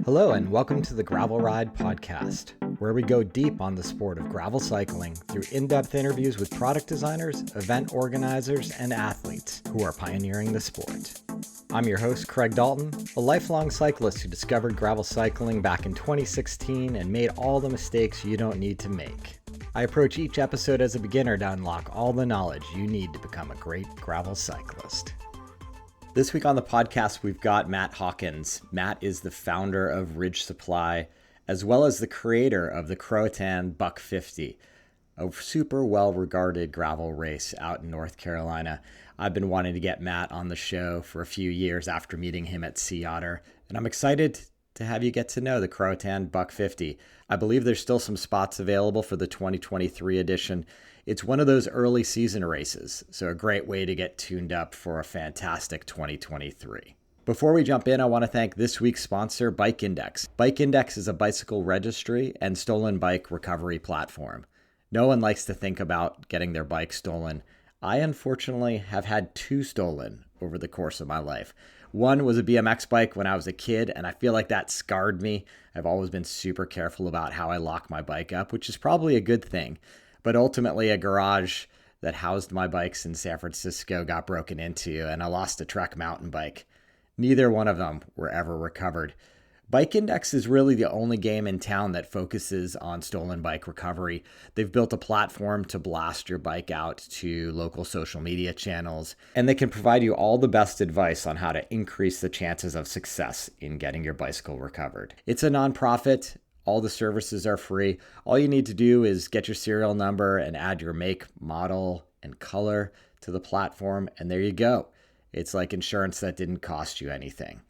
Hello, and welcome to the Gravel Ride Podcast, where we go deep on the sport of gravel cycling through in-depth interviews with product designers, event organizers, and athletes who are pioneering the sport. I'm your host, Craig Dalton, a lifelong cyclist who discovered gravel cycling back in 2016 and made all the mistakes you don't need to make. I approach each episode as a beginner to unlock all the knowledge you need to become a great gravel cyclist. This week on the podcast, we've got Matt Hawkins. Matt is the founder of Ridge Supply, as well as the creator of the Croatan Buck 50, a super well-regarded gravel race out in North Carolina. I've been wanting to get Matt on the show for a few years after meeting him at Sea Otter, and I'm excited to have you get to know the Croatan Buck 50. I believe there's still some spots available for the 2023 edition. It's one of those early season races, so a great way to get tuned up for a fantastic 2023. Before we jump in, I want to thank this week's sponsor, Bike Index. Bike Index is a bicycle registry and stolen bike recovery platform. No one likes to think about getting their bike stolen. I unfortunately have had two stolen over the course of my life. One was a BMX bike when I was a kid, and I feel like that scarred me. I've always been super careful about how I lock my bike up, which is probably a good thing. But ultimately, a garage that housed my bikes in San Francisco got broken into, and I lost a Trek mountain bike. Neither one of them were ever recovered. Bike Index is really the only game in town that focuses on stolen bike recovery. They've built a platform to blast your bike out to local social media channels, and they can provide you all the best advice on how to increase the chances of success in getting your bicycle recovered. It's a nonprofit. All the services are free. All you need to do is get your serial number and add your make, model, and color to the platform, and there you go. It's like insurance that didn't cost you anything.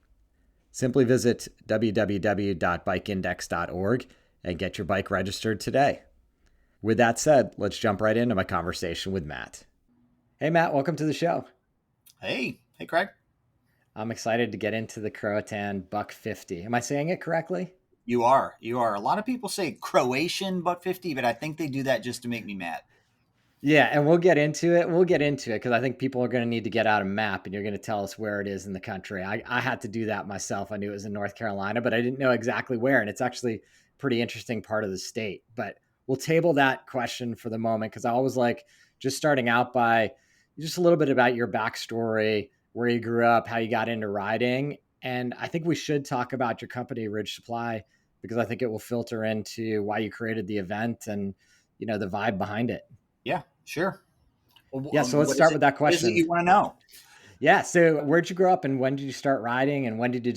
Simply visit www.bikeindex.org and get your bike registered today. With that said, let's jump right into my conversation with Matt. Hey, Matt, welcome to the show. Hey, Craig. I'm excited to get into the Croatan Buck 50. Am I saying it correctly? You are. A lot of people say Croatian Buck 50, but I think they do that just to make me mad. Yeah, and we'll get into it. Because I think people are going to need to get out a map, and you're going to tell us where it is in the country. I had to do that myself. I knew it was in North Carolina, but I didn't know exactly where, and it's actually a pretty interesting part of the state. But we'll table that question for the moment, because I always like just starting out by just a little bit about your backstory, where you grew up, how you got into riding. And I think we should talk about your company, Ridge Supply, because I think it will filter into why you created the event and, the vibe behind it. Yeah, sure. Well, so let's start with that question. What is it you want to know? Yeah. So where'd you grow up, and when did you start riding, and when did you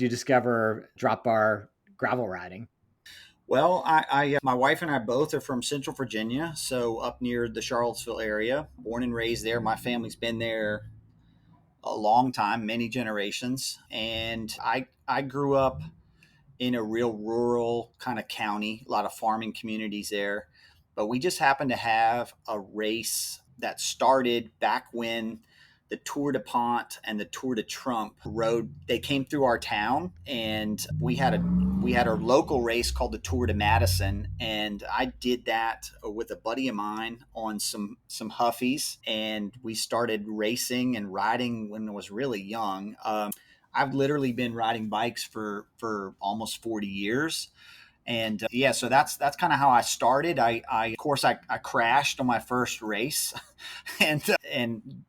discover drop bar gravel riding? Well, my wife and I both are from Central Virginia, so up near the Charlottesville area. Born and raised there. My family's been there a long time, many generations, and I grew up in a real rural kind of county, a lot of farming communities there. But we just happened to have a race that started back when the Tour de Pont and the Tour de Trump rode. They came through our town, and we had a local race called the Tour de Madison, and I did that with a buddy of mine on some Huffies, and we started racing and riding when I was really young. I've literally been riding bikes for almost 40 years. And so that's kind of how I started. I crashed on my first race and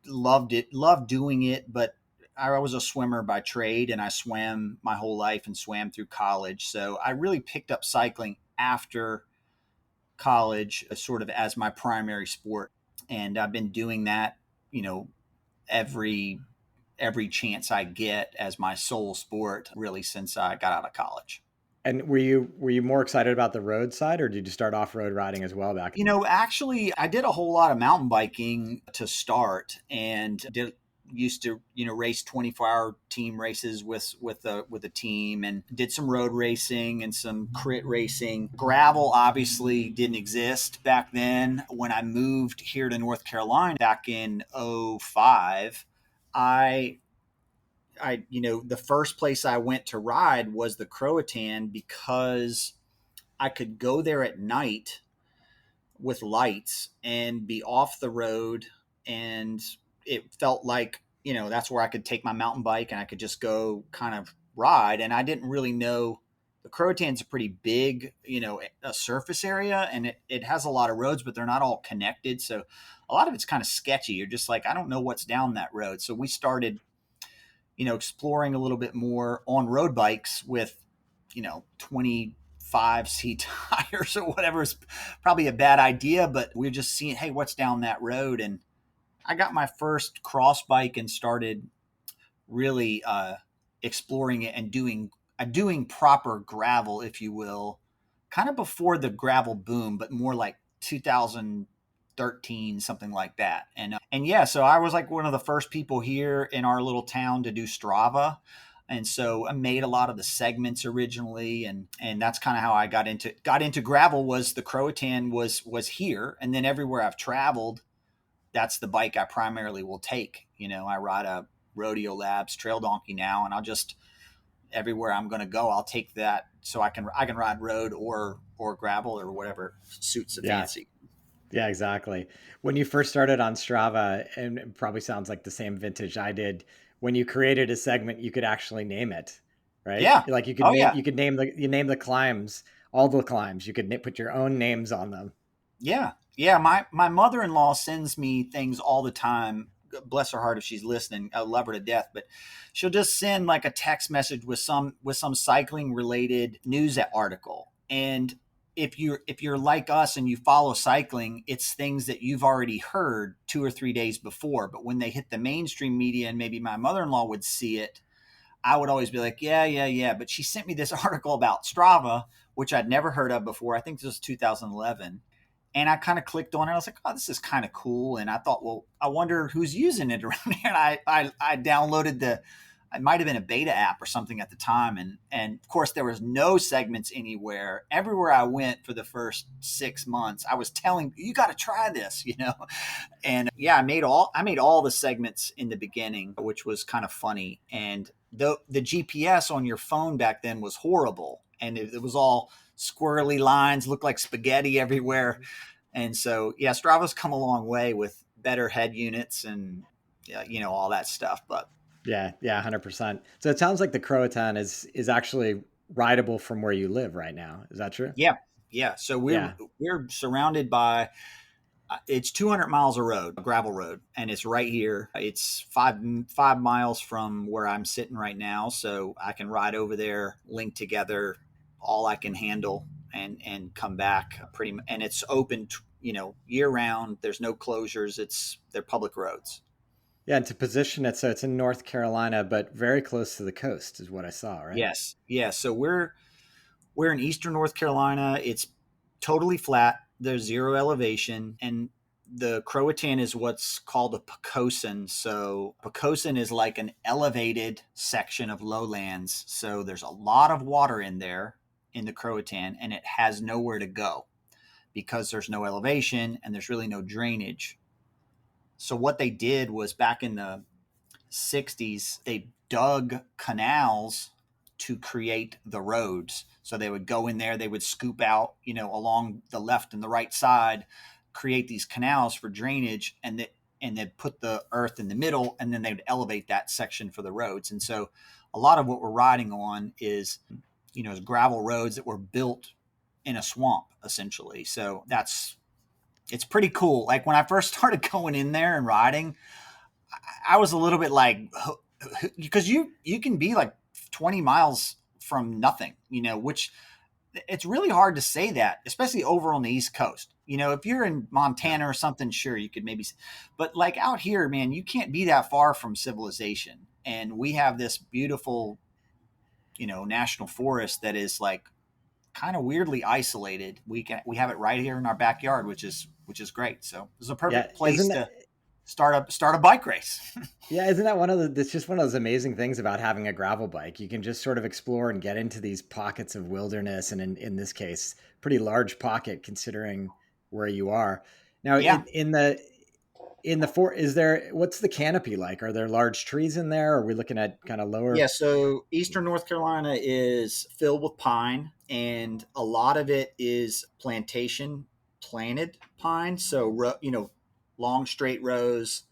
loved it, loved doing it. But I was a swimmer by trade, and I swam my whole life and swam through college. So I really picked up cycling after college, sort of as my primary sport. And I've been doing that, every chance I get as my sole sport, really, since I got out of college. And were you more excited about the road side, or did you start off-road riding as well back? Actually, I did a whole lot of mountain biking to start, and used to race 24-hour team races with a team, and did some road racing and some crit racing. Gravel obviously didn't exist back then. When I moved here to North Carolina back in 2005, the first place I went to ride was the Croatan, because I could go there at night with lights and be off the road, and it felt like, that's where I could take my mountain bike and I could just go kind of ride, and I didn't really know the Croatan's a pretty big, a surface area, and it has a lot of roads, but they're not all connected. So a lot of it's kind of sketchy. You're just like, I don't know what's down that road. So we started, exploring a little bit more on road bikes with, 25 seat tires or whatever is probably a bad idea, but we're just seeing, hey, what's down that road? And I got my first cross bike and started really exploring it and doing proper gravel, if you will, kind of before the gravel boom, but more like 2013, something like that. And yeah, so I was like one of the first people here in our little town to do Strava. And so I made a lot of the segments originally, and that's kind of how I got into gravel. Was the Croatan was here, and then everywhere I've traveled, that's the bike I primarily will take. I ride a Rodeo Labs Trail Donkey now, and I'll just, everywhere I'm going to go, I'll take that so I can ride road or gravel or whatever suits the fancy. Yeah, exactly. When you first started on Strava, and it probably sounds like the same vintage I did, when you created a segment, you could actually name it, right? Yeah. Like Oh yeah. you could name the climbs, all the climbs. You could put your own names on them. Yeah. Yeah. My mother-in-law sends me things all the time. Bless her heart if she's listening. I love her to death, but she'll just send like a text message with some cycling related news article. And if you're like us and you follow cycling, it's things that you've already heard 2 or 3 days before. But when they hit the mainstream media and maybe my mother-in-law would see it, I would always be like, yeah. But she sent me this article about Strava, which I'd never heard of before. I think this was 2011. And I kind of clicked on it. I was like, oh, this is kind of cool. And I thought, well, I wonder who's using it around here. And I downloaded it might have been a beta app or something at the time. And of course, there was no segments anywhere. Everywhere I went for the first 6 months, I was telling, you got to try this, And yeah, I made all the segments in the beginning, which was kind of funny. And the GPS on your phone back then was horrible. And it was all squirrely lines, looked like spaghetti everywhere. And so, yeah, Strava's come a long way with better head units and, all that stuff. But Yeah, 100%. So it sounds like the Croatan is actually rideable from where you live right now. Is that true? yeah. So Yeah. we're surrounded by, it's 200 miles of road, a gravel road, and it's right here. It's 5 miles from where I'm sitting right now, so I can ride over there, link together all I can handle, and come back and it's open, year round. There's no closures. They're public roads. Yeah, and to position it so it's in North Carolina, but very close to the coast is what I saw, right? Yes, yeah. So we're in eastern North Carolina. It's totally flat. There's zero elevation, and the Croatan is what's called a Pocosin. So Pocosin is like an elevated section of lowlands. So there's a lot of water in there in the Croatan, and it has nowhere to go because there's no elevation and there's really no drainage. So what they did was back in the 60s, they dug canals to create the roads. So they would go in there, they would scoop out, along the left and the right side, create these canals for drainage, and then put the earth in the middle, and then they would elevate that section for the roads. And so a lot of what we're riding on is, gravel roads that were built in a swamp, essentially. So it's pretty cool. Like when I first started going in there and riding, I was a little bit like, because you can be like 20 miles from nothing, which it's really hard to say that, especially over on the East Coast. If you're in Montana or something, sure, you could maybe, but like out here, man, you can't be that far from civilization. And we have this beautiful, national forest that is like kind of weirdly isolated. We have it right here in our backyard, which is great. So it's a perfect place to start a bike race. Yeah, isn't that it's just one of those amazing things about having a gravel bike. You can just sort of explore and get into these pockets of wilderness, and in this case, pretty large pocket considering where you are. Now, Yeah. in the fort, what's the canopy like? Are there large trees in there? Are we looking at kind of lower? Yeah, so eastern North Carolina is filled with pine, and a lot of it is planted pine. So, long straight rows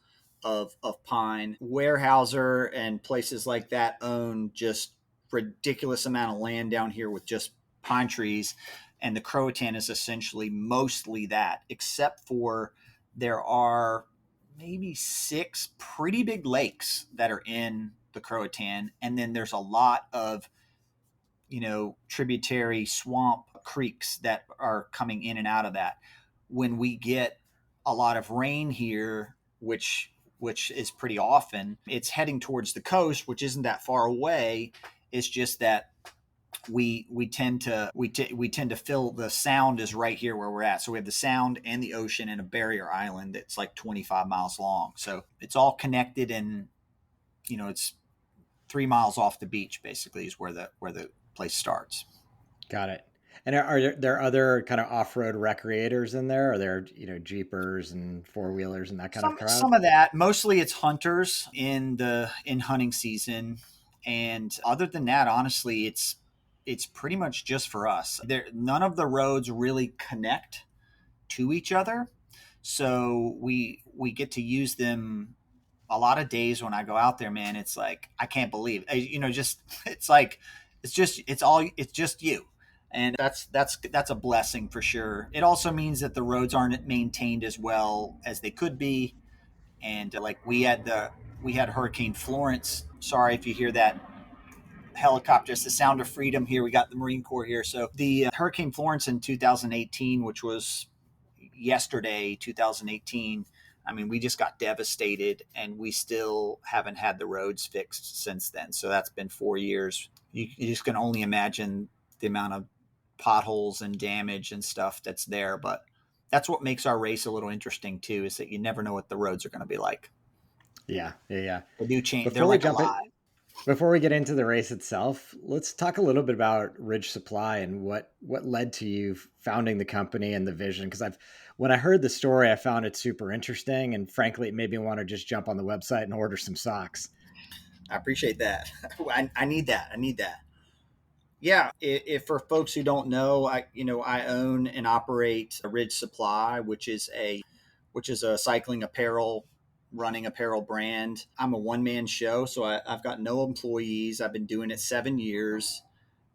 of pine. Weyerhaeuser and places like that own just ridiculous amount of land down here with just pine trees. And the Croatan is essentially mostly that, except for there are maybe 6 pretty big lakes that are in the Croatan. And then there's a lot of, tributary swamp creeks that are coming in and out of that. When we get a lot of rain here, which is pretty often, it's heading towards the coast, which isn't that far away. It's just that we tend to feel the sound is right here where we're at. So we have the sound and the ocean and a barrier island that's like 25 miles long. So it's all connected, and it's 3 miles off the beach basically is where the place starts. Got it. And are there other kind of off-road recreators in there? Are there, Jeepers and four-wheelers and that kind of crowd? Some of that. Mostly it's hunters in hunting season. And other than that, honestly, it's pretty much just for us. None of the roads really connect to each other. So we get to use them a lot of days when I go out there, man. It's like, I can't believe, it's just you. And that's a blessing for sure. It also means that the roads aren't maintained as well as they could be. And like we had Hurricane Florence. Sorry if you hear that helicopter. It's the sound of freedom here. We got the Marine Corps here. So the Hurricane Florence in 2018, which was yesterday, 2018, I mean, we just got devastated, and we still haven't had the roads fixed since then. So that's been 4 years. You just can only imagine the amount of potholes and damage and stuff that's there. But that's what makes our race a little interesting too, is that you never know what the roads are going to be like. Yeah. They do change. They're like alive. Before we get into the race itself, let's talk a little bit about Ridge Supply and what led to you founding the company and the vision. Because when I heard the story, I found it super interesting, and frankly, it made me want to just jump on the website and order some socks. I appreciate that. I need that. Yeah, if for folks who don't know, I own and operate a Ridge Supply, which is a cycling apparel, running apparel brand. I'm a one-man show, so I've got no employees. I've been doing it 7 years,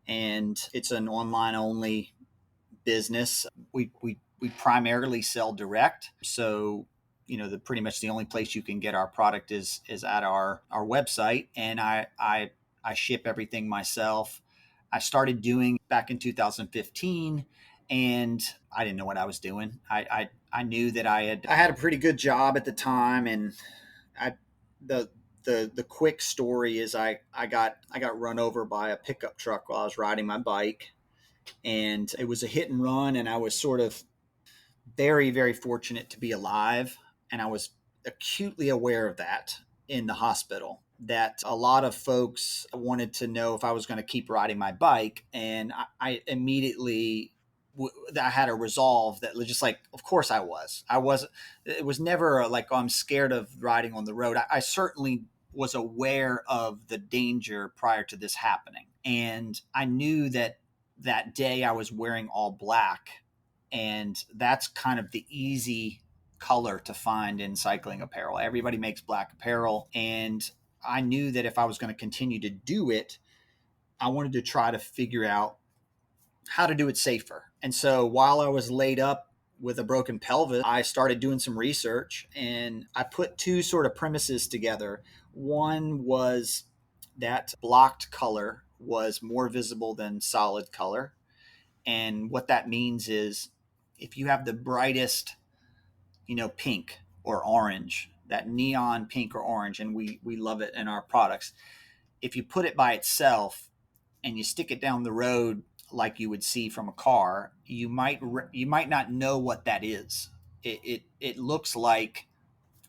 and it's an online-only business. We primarily sell direct, so pretty much the only place you can get our product is at our website, and I ship everything myself. I started doing back in 2015, and I didn't know what I was doing. I knew that I had a pretty good job at the time, and the quick story is I got run over by a pickup truck while I was riding my bike, and it was a hit and run, and I was sort of very, very fortunate to be alive, and I was acutely aware of that in the hospital, that a lot of folks wanted to know if I was going to keep riding my bike. And I immediately, I had a resolve that was just like, of course I was. It was never like, oh, I'm scared of riding on the road. I certainly was aware of the danger prior to this happening. And I knew that day I was wearing all black, and that's kind of the easy color to find in cycling apparel. Everybody makes black apparel, and I knew that if I was going to continue to do it, I wanted to try to figure out how to do it safer. And so while I was laid up with a broken pelvis, I started doing some research, and I put 2 sort of premises together. One was that blocked color was more visible than solid color. And what that means is if you have the brightest, pink or orange, that neon pink or orange, and we love it in our products. If you put it by itself and you stick it down the road like you would see from a car, you might not know what that is. It looks like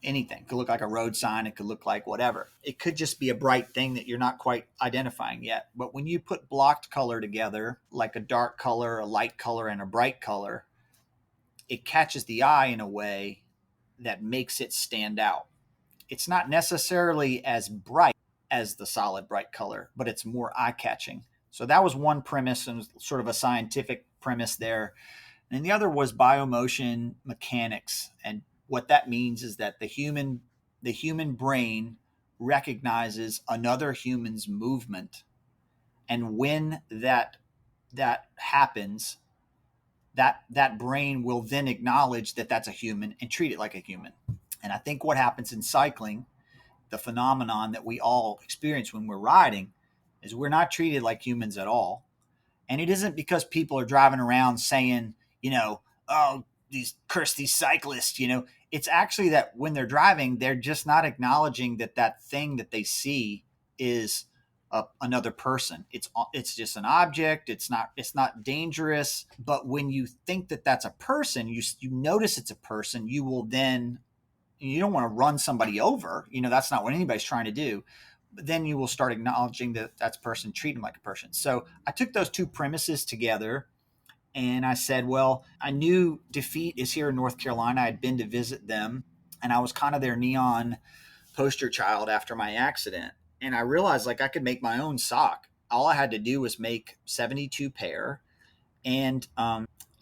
anything. It could look like a road sign. It could look like whatever. It could just be a bright thing that you're not quite identifying yet. But when you put blocked color together, like a dark color, a light color, and a bright color, it catches the eye in a way that makes it stand out. It's not necessarily as bright as the solid bright color, but it's more eye-catching. So that was one premise, and sort of a scientific premise there. And the other was biomotion mechanics. And what that means is that the human brain recognizes another human's movement And when that happens, that brain will then acknowledge that that's a human and treat it like a human. And I think what happens in cycling, the phenomenon that we all experience when we're riding, is we're not treated like humans at all. And it isn't because people are driving around saying, oh, curse these cyclists, It's actually that when they're driving, they're just not acknowledging that thing that they see is another person. It's just an object. It's not dangerous. But when you think that that's a person, you notice it's a person, you will then, you don't want to run somebody over. That's not what anybody's trying to do. But then you will start acknowledging that that's person, treat them like a person. So I took those two premises together and I said, well, I knew Defeat is here in North Carolina. I'd been to visit them and I was kind of their neon poster child after my accident. And I realized like I could make my own sock. All I had to do was make 72 pair. And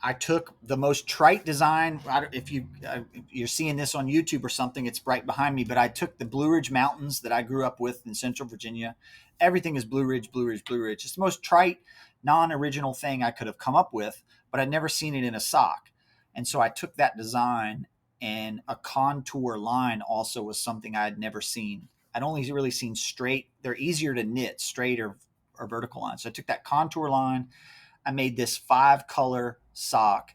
I took the most trite design. If you're seeing this on YouTube or something, it's right behind me. But I took the Blue Ridge Mountains that I grew up with in Central Virginia. Everything is Blue Ridge, Blue Ridge, Blue Ridge. It's the most trite, non-original thing I could have come up with, but I'd never seen it in a sock. And so I took that design, and a contour line also was something I had never seen. I'd only really seen straight. They're easier to knit, straight or vertical lines. So I took that contour line. I made this 5-color sock,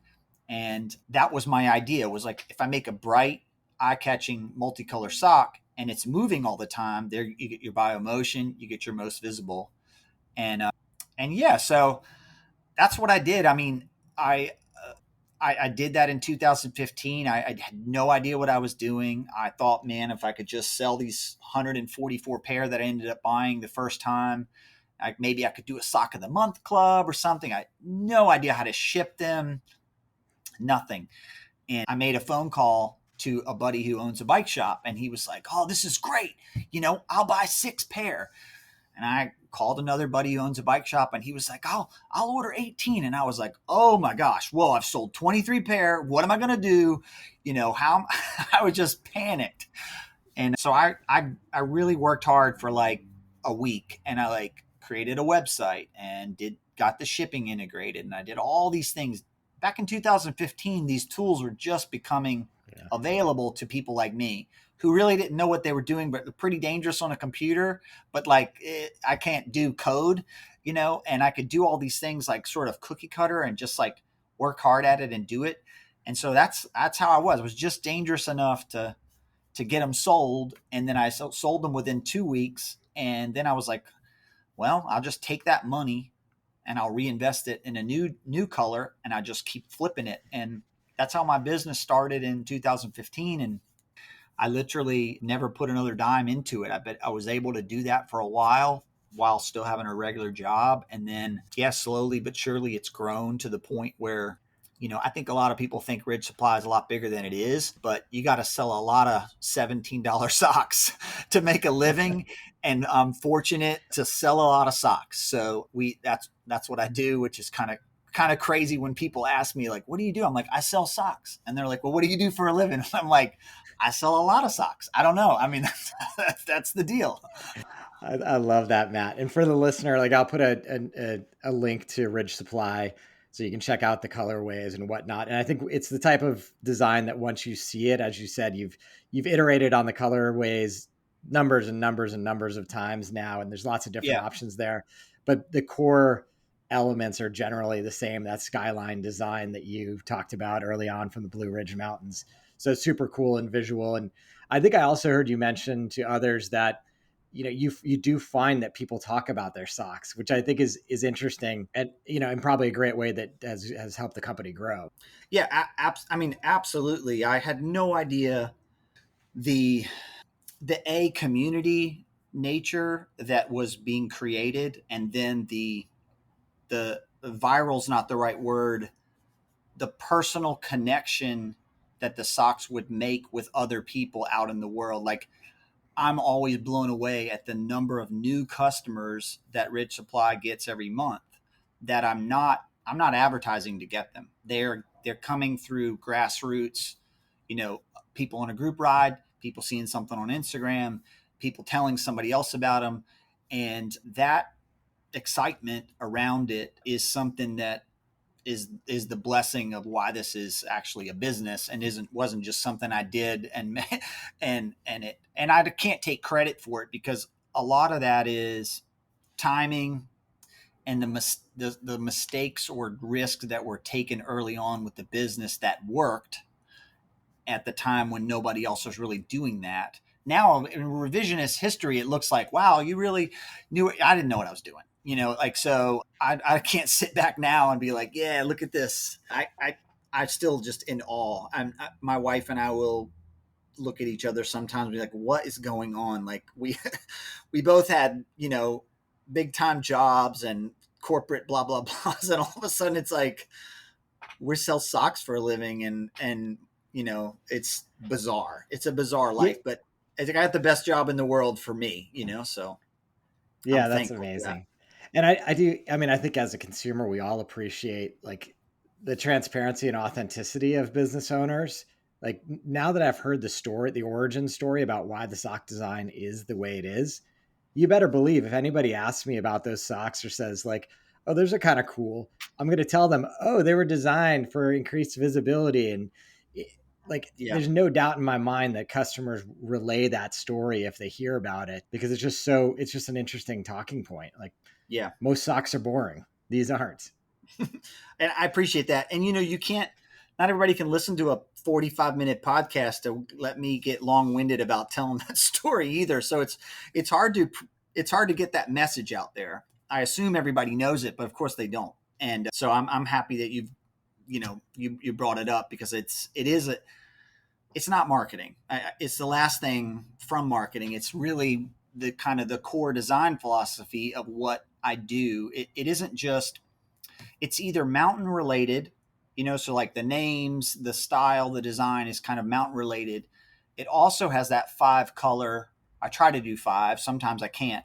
and that was my idea, was like, if I make a bright, eye-catching multicolor sock and it's moving all the time, there you get your biomotion, you get your most visible. And yeah, so that's what I did. I mean, I did that in 2015. I had no idea what I was doing. I thought, man, if I could just sell these 144 pair that I ended up buying the first time, maybe I could do a sock of the month club or something. I had no idea how to ship them, nothing. And I made a phone call to a buddy who owns a bike shop, and he was like, oh, this is great. I'll buy 6 pair. And I called another buddy who owns a bike shop, and he was like, I'll order 18. And I was like, oh my gosh, whoa, I've sold 23 pair. What am I going to do? How I was just panicked. And so I really worked hard for like a week, and I like created a website and got the shipping integrated. And I did all these things back in 2015. These tools were just becoming available to people like me who really didn't know what they were doing, but they're pretty dangerous on a computer. But like, I can't do code, and I could do all these things like sort of cookie cutter and just like work hard at it and do it. And so that's how I was. It was just dangerous enough to get them sold. And then I sold them within 2 weeks. And then I was like, well, I'll just take that money and I'll reinvest it in a new color, and I just keep flipping it. And that's how my business started in 2015. And I literally never put another dime into it. I bet I was able to do that for a while still having a regular job. And then, slowly but surely it's grown to the point where, I think a lot of people think Ridge Supply is a lot bigger than it is, but you got to sell a lot of $17 socks to make a living. And I'm fortunate to sell a lot of socks. So that's what I do, which is kind of crazy when people ask me like, what do you do? I'm like, I sell socks. And they're like, well, what do you do for a living? I'm like, I sell a lot of socks. I don't know. I mean, that's the deal. I love that, Matt. And for the listener, like I'll put a link to Ridge Supply so you can check out the colorways and whatnot. And I think it's the type of design that once you see it, as you said, you've iterated on the colorways numbers and numbers and numbers of times now, and there's lots of different options there. But the core elements are generally the same. That skyline design that you talked about early on from the Blue Ridge Mountains. So it's super cool and visual. And I think I also heard you mention to others that you do find that people talk about their socks, which I think is interesting, and and probably a great way that has helped the company grow. Yeah, I mean, absolutely. I had no idea the community nature that was being created, and then the viral's not the right word, the personal connection that the socks would make with other people out in the world. Like, I'm always blown away at the number of new customers that Ridge Supply gets every month that I'm not advertising to get them. They're coming through grassroots, people on a group ride, people seeing something on Instagram, people telling somebody else about them. And that excitement around it is something that is the blessing of why this is actually a business and wasn't just something I did and I can't take credit for it, because a lot of that is timing and the mistakes or risks that were taken early on with the business that worked at the time when nobody else was really doing that. Now in revisionist history, it looks like, wow, you really knew it. I didn't know what I was doing. So I can't sit back now and be like, yeah, look at this. I still just in awe. My wife and I will look at each other sometimes and be like, what is going on? Like we both had, big time jobs and corporate blah, blah, blahs. And all of a sudden it's like, we sell socks for a living and it's bizarre. It's a bizarre life, but I think I got the best job in the world for me, so. Yeah, that's amazing. And I think as a consumer, we all appreciate like the transparency and authenticity of business owners. Like now that I've heard the origin story about why the sock design is the way it is, you better believe if anybody asks me about those socks or says like, oh, those are kind of cool, I'm going to tell them, oh, they were designed for increased visibility. And there's no doubt in my mind that customers relay that story if they hear about it, because it's just an interesting talking point. Like, yeah, most socks are boring. These aren't. And I appreciate that. And, not everybody can listen to a 45-minute podcast to let me get long-winded about telling that story either. So it's hard to get that message out there. I assume everybody knows it, but of course they don't. And so I'm happy that you brought it up, because it's not marketing. It's the last thing from marketing. It's really the kind of the core design philosophy of what I do. It isn't just, it's either mountain related, so like the names, the style, the design is kind of mountain related. It also has that 5 color. I try to do 5. Sometimes I can't,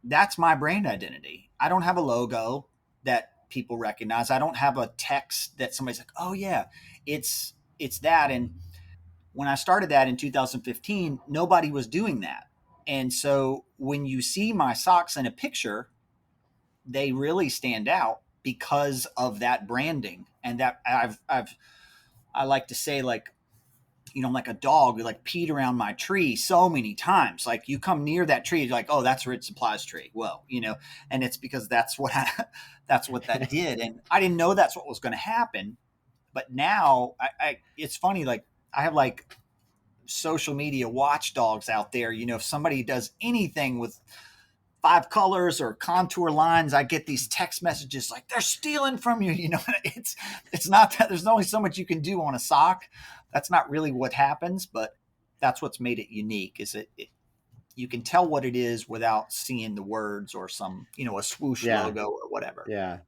that's my brand identity. I don't have a logo that people recognize. I don't have a text that somebody's like, oh yeah, it's that. And when I started that in 2015, nobody was doing that. And so when you see my socks in a picture, they really stand out because of that branding. And that I like to say, like, like a dog who like peed around my tree so many times. Like you come near that tree, you're like, oh, that's Rich Supplies tree. Well, and it's because that's what that did. And I didn't know that's what was going to happen. But now it's funny. Like I have like social media watchdogs out there. If somebody does anything with 5 colors or contour lines, I get these text messages like they're stealing from you. It's not that. There's only so much you can do on a sock. That's not really what happens, but that's what's made it unique. Is it you can tell what it is without seeing the words or some, a swoosh logo or whatever. Yeah.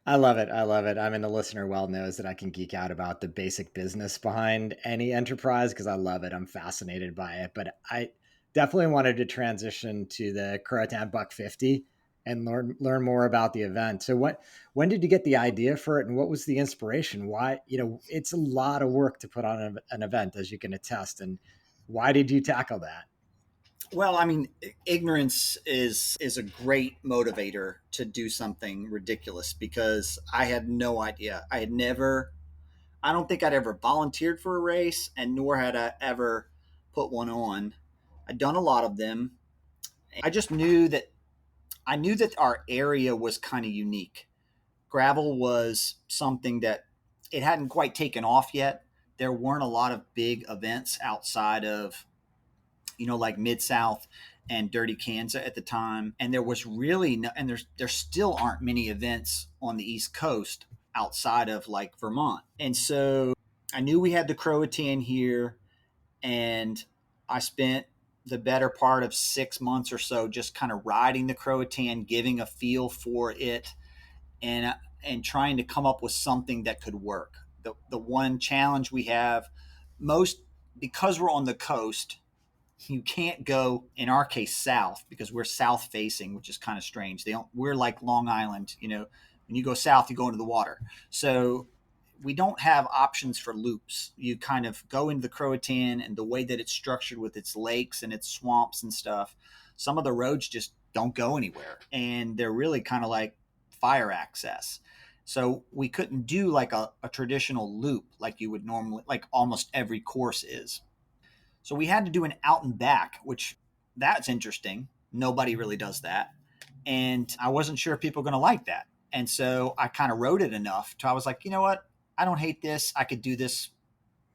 I love it. I mean, the listener well knows that I can geek out about the basic business behind any enterprise because I love it. I'm fascinated by it. But I definitely wanted to transition to the Croatan Buck 50 and learn more about the event. So when did you get the idea for it, and what was the inspiration? Why, it's a lot of work to put on an event, as you can attest. And why did you tackle that? Well, I mean, ignorance is a great motivator to do something ridiculous, because I had no idea. I don't think I'd ever volunteered for a race, and nor had I ever put one on. I'd done a lot of them. I just knew that our area was kind of unique. Gravel was something that it hadn't quite taken off yet. There weren't a lot of big events outside of, like Mid-South and Dirty Kansas at the time. And there was really there still aren't many events on the East Coast outside of like Vermont. And so I knew we had the Croatan here, and I spent the better part of 6 months or so just kind of riding the Croatan, giving a feel for it, and trying to come up with something that could work. The one challenge we have because we're on the coast, you can't go, in our case, south, because we're south facing, which is kind of strange. We're like Long Island, when you go south, you go into the water. So we don't have options for loops. You kind of go into the Croatan, and the way that it's structured with its lakes and its swamps and stuff, some of the roads just don't go anywhere. And they're really kind of like fire access. So we couldn't do like a traditional loop like you would normally, like almost every course is. So we had to do an out and back, which that's interesting. Nobody really does that. And I wasn't sure if people were going to like that. And so I kind of wrote it enough to I was like, you know what? I don't hate this. I could do this,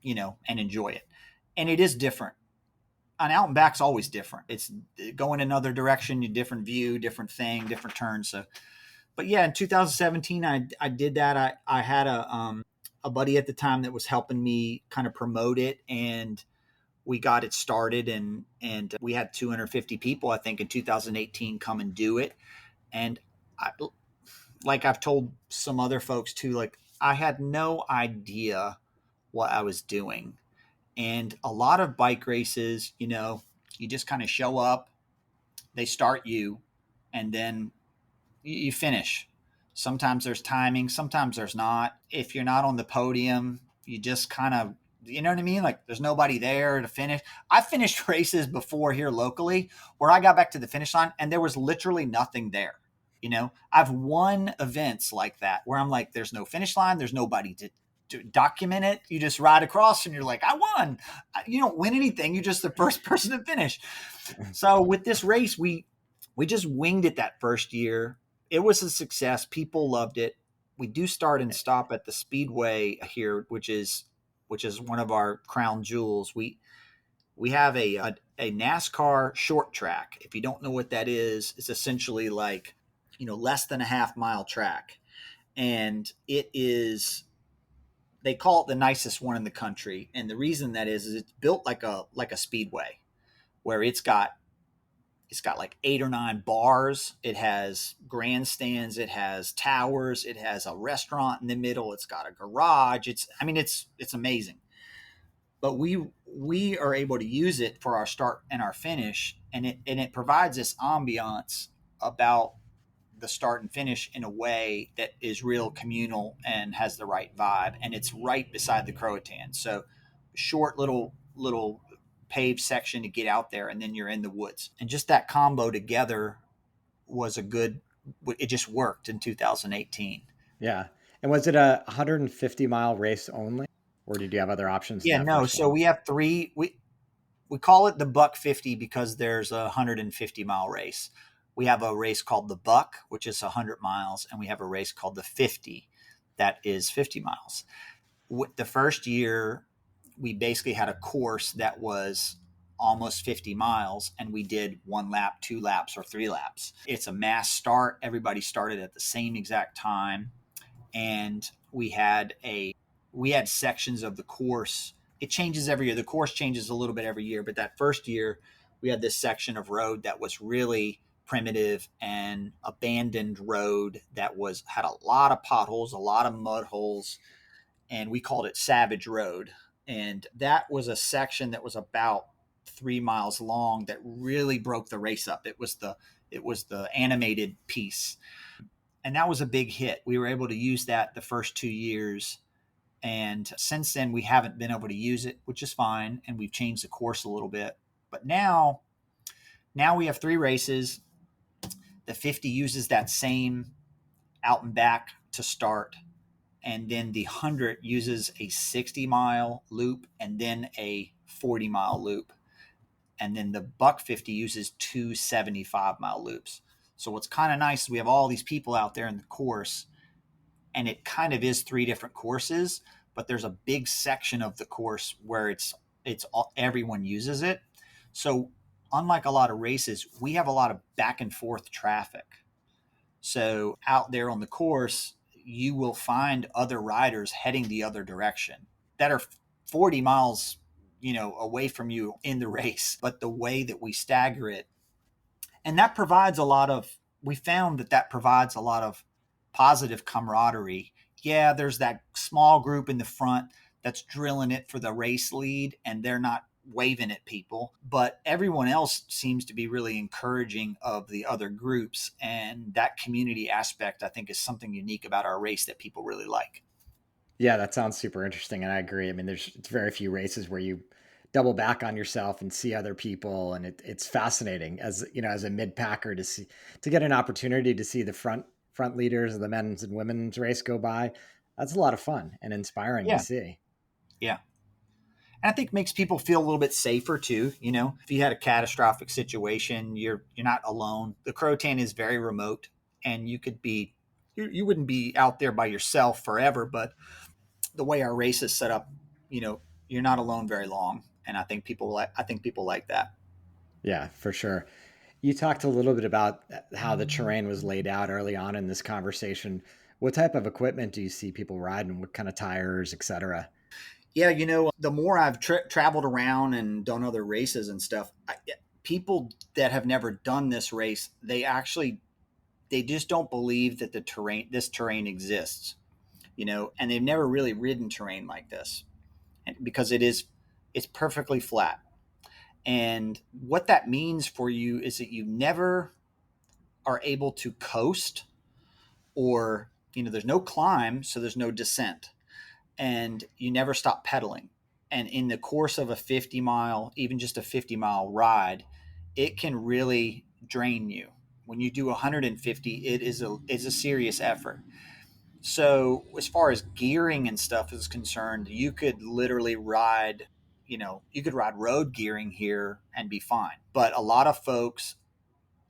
and enjoy it. And it is different. An out and back's always different. It's going another direction, a different view, different thing, different turn. So, but yeah, in 2017, I did that. I had a buddy at the time that was helping me kind of promote it, and we got it started, and we had 250 people, I think, in 2018 come and do it. And I, like I've told some other folks too, like I had no idea what I was doing. And a lot of bike races, you just kind of show up, they start you, and then you finish. Sometimes there's timing, sometimes there's not. If you're not on the podium, you just kind of, you know what I mean? Like there's nobody there to finish. I finished races before here locally where I got back to the finish line and there was literally nothing there. I've won events like that where I'm like, there's no finish line, there's nobody to document it. You just ride across and you're like, I won. You don't win anything. You're just the first person to finish. So with this race, we just winged it that first year. It was a success. People loved it. We do start and stop at the Speedway here, which is one of our crown jewels. We have a NASCAR short track. If you don't know what that is, it's essentially like, less than a half-mile track. And it is, they call it the nicest one in the country. And the reason that is it's built like a speedway where it's got like 8 or 9 bars. It has grandstands. It has towers. It has a restaurant in the middle. It's got a garage. It's amazing. But we are able to use it for our start and our finish, and it provides this ambiance about the start and finish in a way that is real communal and has the right vibe. And it's right beside the Croatan. So short little paved section to get out there, and then you're in the woods. And just that combo together was it just worked in 2018. Yeah. And was it a 150-mile race only, or did you have other options in Yeah, that no. first So one? we have three. We call it the Buck 50 because there's a 150-mile race. We have a race called the Buck, which is 100 miles, and we have a race called the 50 that is 50 miles. The first year, we basically had a course that was almost 50 miles, and we did 1 lap, 2 laps, or 3 laps. It's a mass start. Everybody started at the same exact time, and we had sections of the course. It changes every year. The course changes a little bit every year, but that first year, we had this section of road that was really primitive and abandoned road that had a lot of potholes, a lot of mud holes, and we called it Savage Road. And that was a section that was about 3 miles long that really broke the race up. It was the animated piece. And that was a big hit. We were able to use that the first 2 years. And since then, we haven't been able to use it, which is fine. And we've changed the course a little bit. But now we have 3 races. The 50 uses that same out and back to start. And then the 100 uses a 60-mile loop and then a 40-mile loop. And then the Buck 50 uses 2 75-mile loops. So what's kind of nice is we have all these people out there in the course, and it kind of is 3 different courses, but there's a big section of the course where it's everyone uses it. So unlike a lot of races, we have a lot of back and forth traffic. So out there on the course, you will find other riders heading the other direction that are 40 miles, away from you in the race. But the way that we stagger it, and we found that provides a lot of positive camaraderie. Yeah, there's that small group in the front that's drilling it for the race lead, and they're not waving at people, but everyone else seems to be really encouraging of the other groups. And that community aspect, I think, is something unique about our race that people really like. Yeah, that sounds super interesting, and I agree. I mean, it's very few races where you double back on yourself and see other people. And it's fascinating as, as a mid packer to get an opportunity to see the front leaders of the men's and women's race go by. That's a lot of fun and inspiring to Yeah. see. Yeah. And I think makes people feel a little bit safer too. If you had a catastrophic situation, you're not alone. The Croatan is very remote, and you wouldn't be out there by yourself forever. But the way our race is set up, you're not alone very long, and I think people like that. Yeah, for sure. You talked a little bit about how the terrain was laid out early on in this conversation. What type of equipment do you see people riding? What kind of tires, et cetera? Yeah, the more I've traveled around and done other races and stuff, people that have never done this race, they just don't believe that this terrain exists, and they've never really ridden terrain like this, because it's perfectly flat. And what that means for you is that you never are able to coast, or there's no climb, so there's no descent, and you never stop pedaling. And in the course of a 50 mile, even just a 50-mile ride, it can really drain you. When you do 150, it's a serious effort. So as far as gearing and stuff is concerned, you could literally ride, you could ride road gearing here and be fine. But a lot of folks,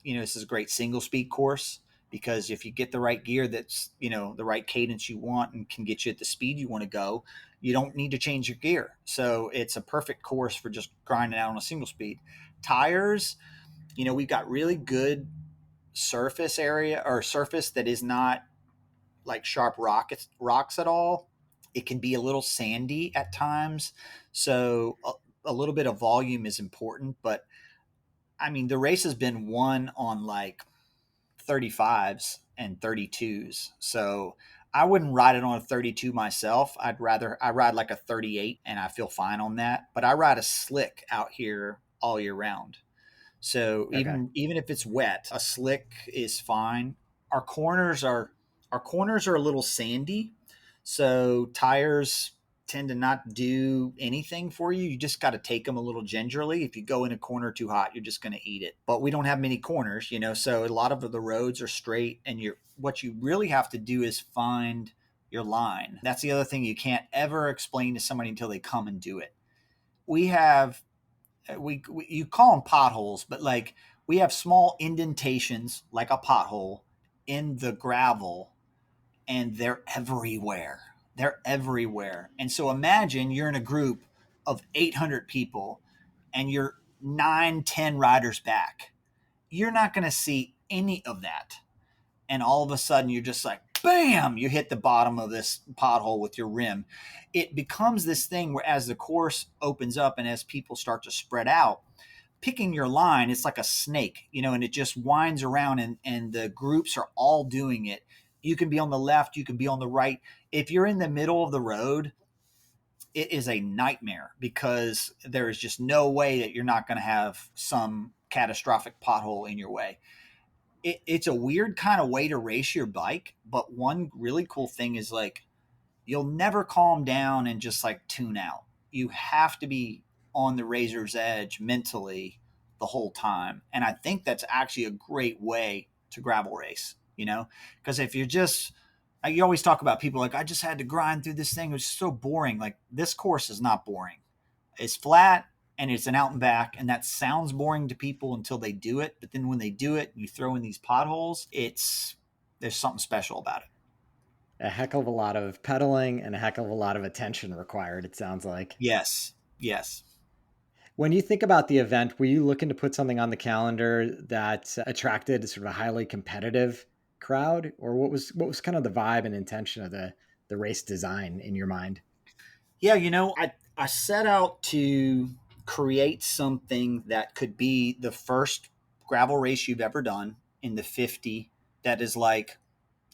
this is a great single speed course, because if you get the right gear that's, the right cadence you want and can get you at the speed you want to go, you don't need to change your gear. So it's a perfect course for just grinding out on a single speed. Tires, we've got really good surface that is not like sharp rocks at all. It can be a little sandy at times. So a little bit of volume is important, but I mean, the race has been won on like 35s and 32s. So I wouldn't ride it on a 32 myself. I ride like a 38 and I feel fine on that. But I ride a slick out here all year round. So Okay. even if it's wet, a slick is fine. Our corners are our corners are a little sandy, so tires tend to not do anything for you. You just got to take them a little gingerly. If you go in a corner too hot, you're just going to eat it. But we don't have many corners, so a lot of the roads are straight, and what you really have to do is find your line. That's the other thing you can't ever explain to somebody until they come and do it. We have we you call them potholes, but like we have small indentations like a pothole in the gravel, and they're everywhere. They're everywhere. And so imagine you're in a group of 800 people and you're 9, 10 riders back. You're not going to see any of that. And all of a sudden you're just like, bam, you hit the bottom of this pothole with your rim. It becomes this thing where as the course opens up and as people start to spread out, picking your line, it's like a snake, and it just winds around, and the groups are all doing it. You can be on the left, you can be on the right. If you're in the middle of the road, it is a nightmare, because there is just no way that you're not going to have some catastrophic pothole in your way. It's a weird kind of way to race your bike, but one really cool thing is like you'll never calm down and just like tune out. You have to be on the razor's edge mentally the whole time. And I think that's actually a great way to gravel race, because if you're just, you always talk about people like, I just had to grind through this thing. It was so boring. Like, this course is not boring. It's flat and it's an out and back. And that sounds boring to people until they do it. But then when they do it, you throw in these potholes, there's something special about it. A heck of a lot of pedaling and a heck of a lot of attention required, it sounds like. Yes. Yes. When you think about the event, were you looking to put something on the calendar that attracted sort of a highly competitive crowd, or what was kind of the vibe and intention of the race design in your mind? Yeah, I set out to create something that could be the first gravel race you've ever done in the 50, that is like,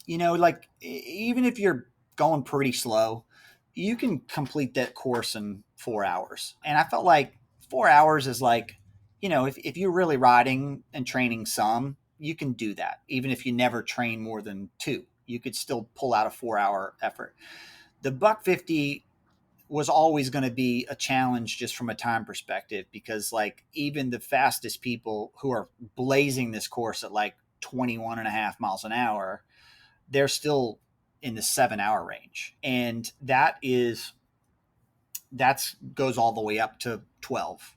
like even if you're going pretty slow, you can complete that course in 4 hours. And I felt like 4 hours is like, if you're really riding and training some, you can do that. Even if you never train more than two, you could still pull out a 4 hour effort. The Buck 50 was always going to be a challenge just from a time perspective, because like even the fastest people who are blazing this course at like 21 and a half miles an hour, they're still in the 7 hour range. And that's goes all the way up to 12,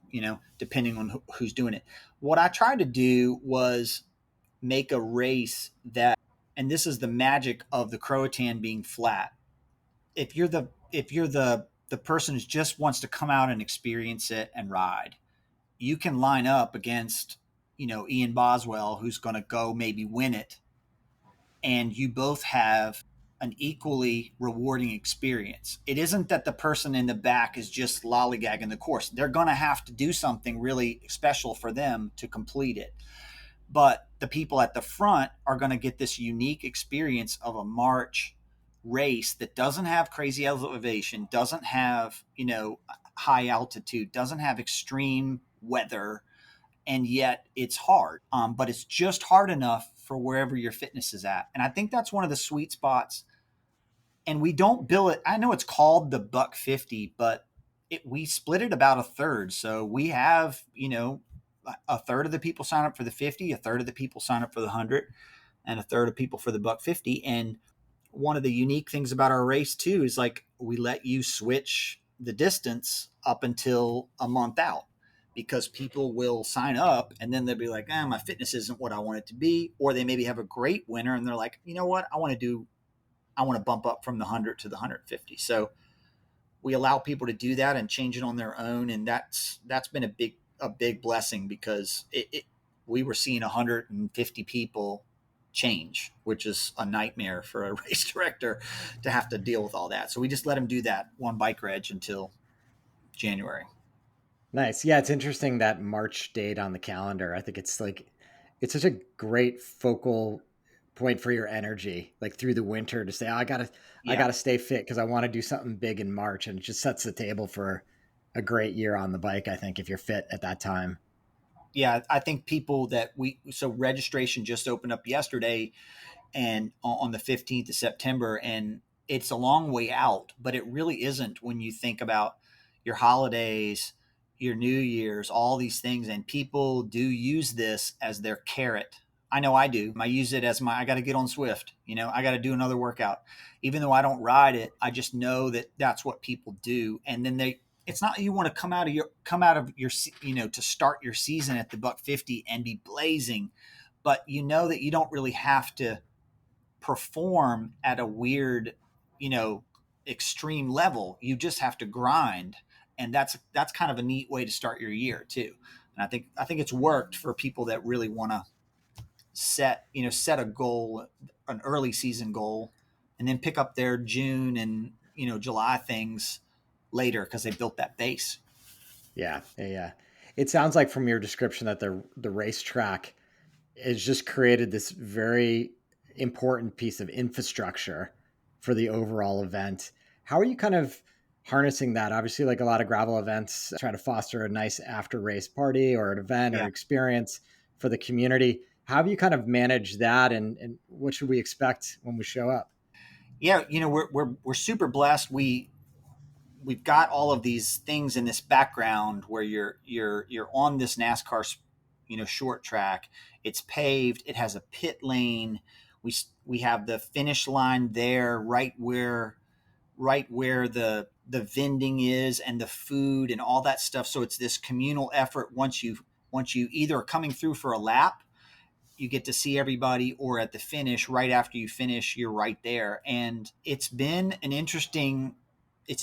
depending on who's doing it. What I tried to do was make a race that, and this is the magic of the Croatan being flat. If you're the person who just wants to come out and experience it and ride, you can line up against, Ian Boswell, who's going to go maybe win it, and you both have an equally rewarding experience. It isn't that the person in the back is just lollygagging the course. They're going to have to do something really special for them to complete it. But the people at the front are going to get this unique experience of a March race that doesn't have crazy elevation, doesn't have, high altitude, doesn't have extreme weather, and yet it's hard. But it's just hard enough for wherever your fitness is at. And I think that's one of the sweet spots. And we don't bill it. I know it's called the Buck 50, but we split it about a third. So we have, a third of the people sign up for the 50, a third of the people sign up for the 100, and a third of people for the Buck 50. And one of the unique things about our race too is like we let you switch the distance up until a month out, because people will sign up and then they'll be like, my fitness isn't what I want it to be. Or they maybe have a great winter and they're like, you know what, I want to bump up from the 100 to the 150. So we allow people to do that and change it on their own. And that's been a big blessing, because we were seeing 150 people change, which is a nightmare for a race director to have to deal with all that. So we just let them do that one bike reg until January. Nice. Yeah, it's interesting that March date on the calendar. I think it's such a great focal point for your energy, like through the winter, to say, I gotta stay fit because I want to do something big in March. And it just sets the table for a great year on the bike, I think, if you're fit at that time. Yeah, I think people so registration just opened up yesterday and on the 15th of September, and it's a long way out, but it really isn't when you think about your holidays, your New Year's, all these things. And people do use this as their carrot. I know I do. I use it as I got to get on Swift. I got to do another workout. Even though I don't ride it, I just know that that's what people do. And then it's not you want to come out of your, to start your season at the Buck 50 and be blazing, but that you don't really have to perform at a weird, extreme level. You just have to grind. And that's kind of a neat way to start your year too. And I think it's worked for people that really want to set a goal, an early season goal, and then pick up their June and, July things later because they built that base. Yeah. It sounds like from your description that the racetrack has just created this very important piece of infrastructure for the overall event. How are you kind of harnessing that? Obviously, like a lot of gravel events, try to foster a nice after race party or an event or experience for the community. How have you kind of managed that, and what should we expect when we show up? Yeah, we're super blessed. We've got all of these things in this background where you're on this NASCAR, short track. It's paved. It has a pit lane. We have the finish line there, right where the vending is and the food and all that stuff. So it's this communal effort. Once you either are coming through for a lap, you get to see everybody, or at the finish, right after you finish, you're right there. And it's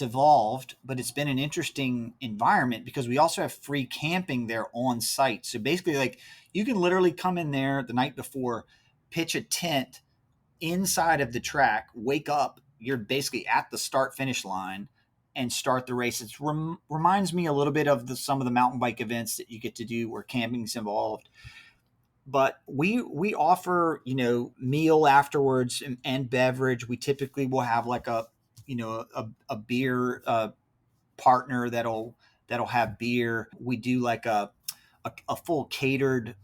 evolved, but it's been an interesting environment because we also have free camping there on site. So basically, like, you can literally come in there the night before, pitch a tent inside of the track, wake up, you're basically at the start finish line, and start the race. It reminds me a little bit of some of the mountain bike events that you get to do where camping's involved. But we offer, meal afterwards and beverage. We typically will have like a beer partner that'll have beer. We do like a full catered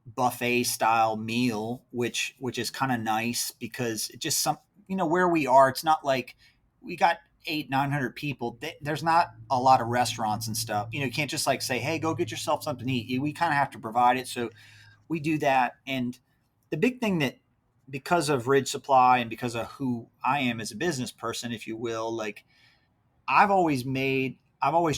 buffet style meal, which is kind of nice because it just where we are, it's not like we got 900 people, there's not a lot of restaurants and stuff. You can't just like say, hey, go get yourself something to eat. We kind of have to provide it. So we do that. And the big thing that, because of Ridge Supply and because of who I am as a business person, if you will, like I've always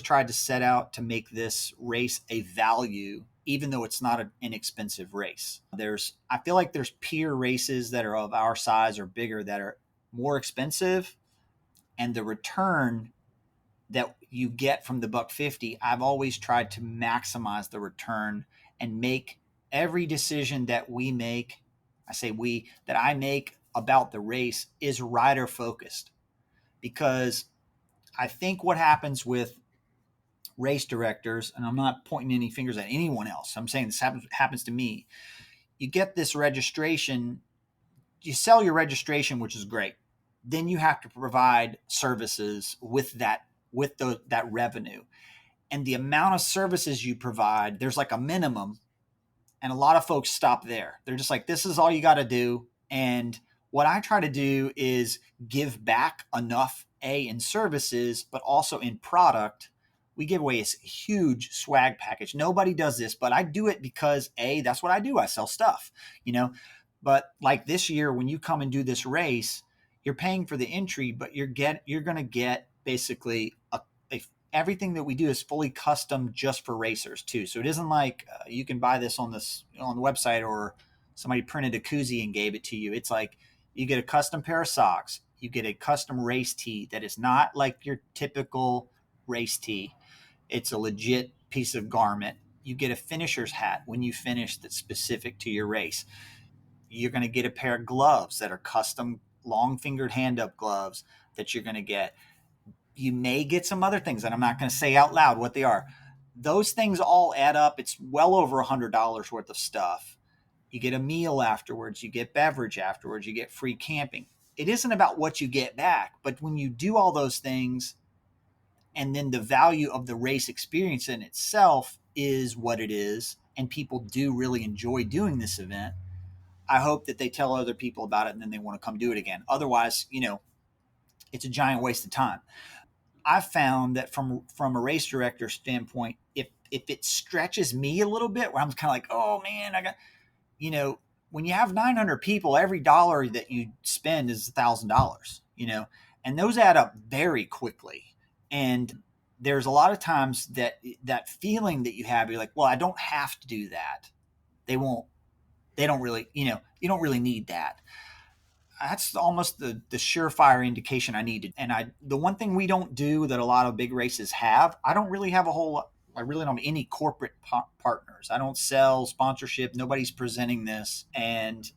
tried to set out to make this race a value, even though it's not an inexpensive race. I feel like there's peer races that are of our size or bigger that are more expensive, and the return that you get from the Buck 50, I've always tried to maximize the return and make every decision that we make, that I make about the race is rider focused. Because I think what happens with race directors, and I'm not pointing any fingers at anyone else, I'm saying this happens to me. You get this registration, you sell your registration, which is great. Then you have to provide services with that revenue. And the amount of services you provide, there's like a minimum. And a lot of folks stop there. They're just like, this is all you got to do. And what I try to do is give back enough, in services, but also in product. We give away a huge swag package. Nobody does this, but I do it because that's what I do. I sell stuff, But like this year, when you come and do this race, you're paying for the entry, but you're going to get basically everything that we do is fully custom just for racers too. So it isn't like you can buy this on the website or somebody printed a koozie and gave it to you. It's like you get a custom pair of socks. You get a custom race tee that is not like your typical race tee. It's a legit piece of garment. You get a finisher's hat when you finish that's specific to your race. You're going to get a pair of gloves that are custom long-fingered hand-up gloves that you're going to get. You may get some other things that I'm not going to say out loud what they are. Those things all add up. It's well over $100 worth of stuff. You get a meal afterwards. You get beverage afterwards. You get free camping. It isn't about what you get back, but when you do all those things, and then the value of the race experience in itself is what it is, and people do really enjoy doing this event, I hope that they tell other people about it and then they want to come do it again. Otherwise, it's a giant waste of time. I've found that from a race director standpoint, if it stretches me a little bit, where I'm kind of like, oh man, I got, when you have 900 people, every dollar that you spend is $1,000, and those add up very quickly. And there's a lot of times that feeling that you have, you're like, well, I don't have to do that. They don't really, you don't really need that. That's almost the surefire indication I needed. And the one thing we don't do that a lot of big races have, I really don't have any corporate partners. I don't sell sponsorship. Nobody's presenting this. And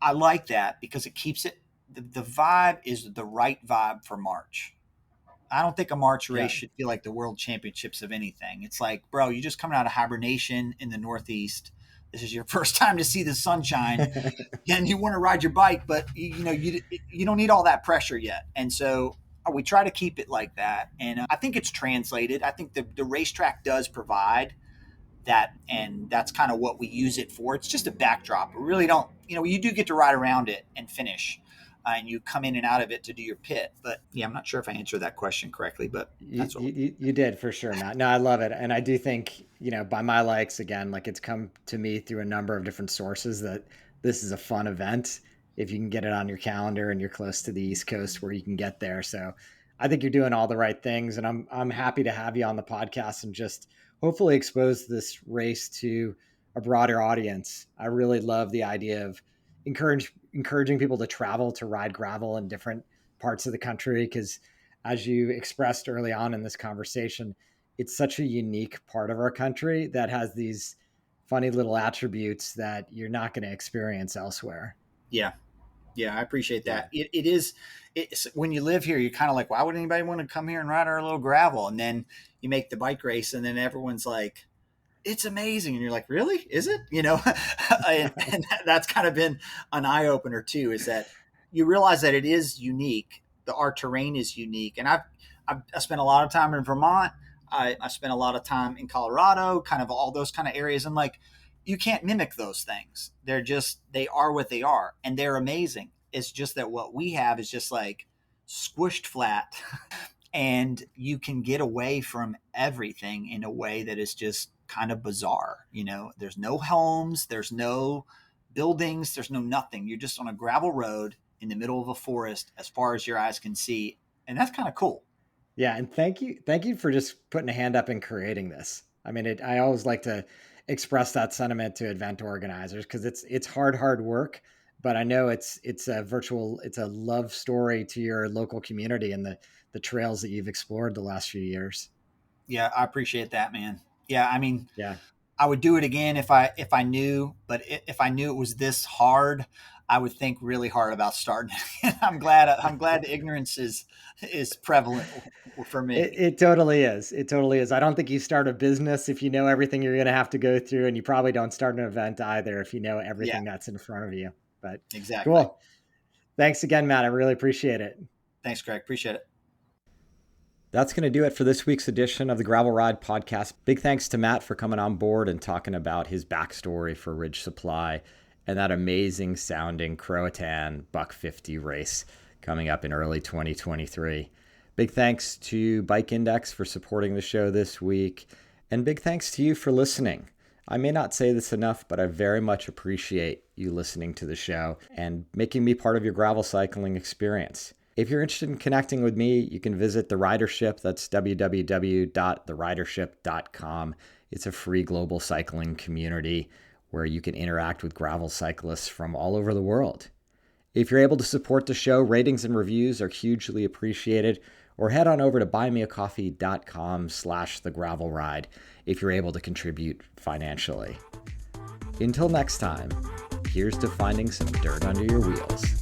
I like that because it keeps it, the vibe is the right vibe for March. I don't think a March race should feel like the world championships of anything. It's like, bro, you're just coming out of hibernation in the Northeast. This is your first time to see the sunshine and you want to ride your bike, but you don't need all that pressure yet. And so we try to keep it like that. And I think it's translated. I think the racetrack does provide that. And that's kind of what we use it for. It's just a backdrop. We really don't, you do get to ride around it and finish. And you come in and out of it to do your pit. But yeah, I'm not sure if I answered that question correctly, but that's what you did for sure, Matt. No, I love it. And I do think, by my likes, again, like it's come to me through a number of different sources that this is a fun event if you can get it on your calendar and you're close to the East Coast where you can get there. So I think you're doing all the right things, and I'm happy to have you on the podcast and just hopefully expose this race to a broader audience. I really love the idea of encouraging people to travel to ride gravel in different parts of the country, because as you expressed early on in this conversation, it's such a unique part of our country that has these funny little attributes that you're not going to experience elsewhere. Yeah, I appreciate that. It's when you live here, you're kind of like, why would anybody want to come here and ride our little gravel? And then you make the bike race and then everyone's like, it's amazing. And you're like, really? Is it? And that's kind of been an eye opener too, is that you realize that it is unique. Our terrain is unique. And I spent a lot of time in Vermont. I spent a lot of time in Colorado, kind of all those kind of areas. And like, you can't mimic those things. They are what they are, and they're amazing. It's just that what we have is just like squished flat. and you can get away from everything in a way that is just kind of bizarre. There's no homes, there's no buildings, there's no nothing. You're just on a gravel road in the middle of a forest as far as your eyes can see. And that's kind of cool. Yeah. And thank you for just putting a hand up and creating this. I mean, I always like to express that sentiment to event organizers because it's hard work, but I know it's a love story to your local community and the trails that you've explored the last few years. Yeah, I appreciate that, man. Yeah, I mean, Yeah. I would do it again if I knew, but if I knew it was this hard, I would think really hard about starting it. I'm glad the ignorance is prevalent for me. It totally is. It totally is. I don't think you start a business if you know everything you're going to have to go through, and you probably don't start an event either if you know everything that's in front of you. But exactly. Cool. Thanks again, Matt. I really appreciate it. Thanks, Craig. Appreciate it. That's going to do it for this week's edition of the Gravel Ride Podcast. Big thanks to Matt for coming on board and talking about his backstory for Ridge Supply and that amazing sounding Croatan Buck 50 race coming up in early 2023. Big thanks to Bike Index for supporting the show this week. And big thanks to you for listening. I may not say this enough, but I very much appreciate you listening to the show and making me part of your gravel cycling experience. If you're interested in connecting with me, you can visit the Ridership. That's www.theridership.com. It's a free global cycling community where you can interact with gravel cyclists from all over the world. If you're able to support the show, ratings and reviews are hugely appreciated. Or head on over to buymeacoffee.com/thegravelride if you're able to contribute financially. Until next time, here's to finding some dirt under your wheels.